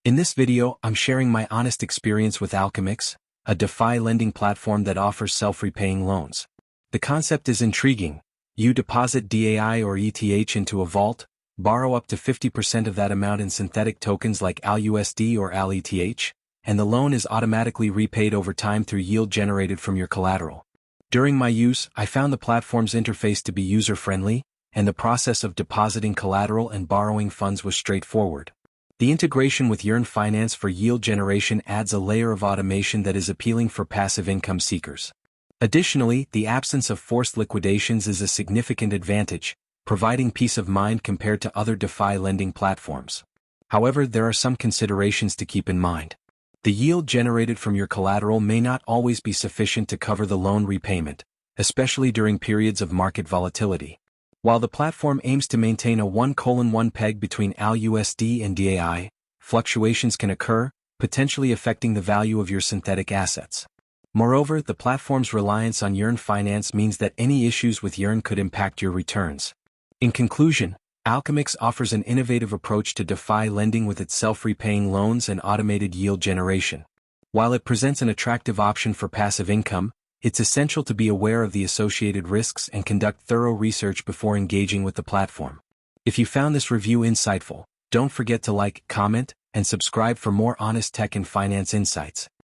In this video, I'm sharing my honest experience with Alchemix, a DeFi lending platform that offers self-repaying loans. The concept is intriguing. You deposit DAI or ETH into a vault, borrow up to 50% of that amount in synthetic tokens like alUSD or alETH, and the loan is automatically repaid over time through yield generated from your collateral. During my use, I found the platform's interface to be user-friendly, and the process of depositing collateral and borrowing funds was straightforward. The integration with Yearn Finance for yield generation adds a layer of automation that is appealing for passive income seekers. Additionally, the absence of forced liquidations is a significant advantage, providing peace of mind compared to other DeFi lending platforms. However, there are some considerations to keep in mind. The yield generated from your collateral may not always be sufficient to cover the loan repayment, especially during periods of market volatility. While the platform aims to maintain a 1:1 peg between alUSD and DAI, fluctuations can occur, potentially affecting the value of your synthetic assets. Moreover, the platform's reliance on Yearn Finance means that any issues with Yearn could impact your returns. In conclusion, Alchemix offers an innovative approach to DeFi lending with its self-repaying loans and automated yield generation. While it presents an attractive option for passive income, it's essential to be aware of the associated risks and conduct thorough research before engaging with the platform. If you found this review insightful, don't forget to like, comment, and subscribe for more honest tech and finance insights.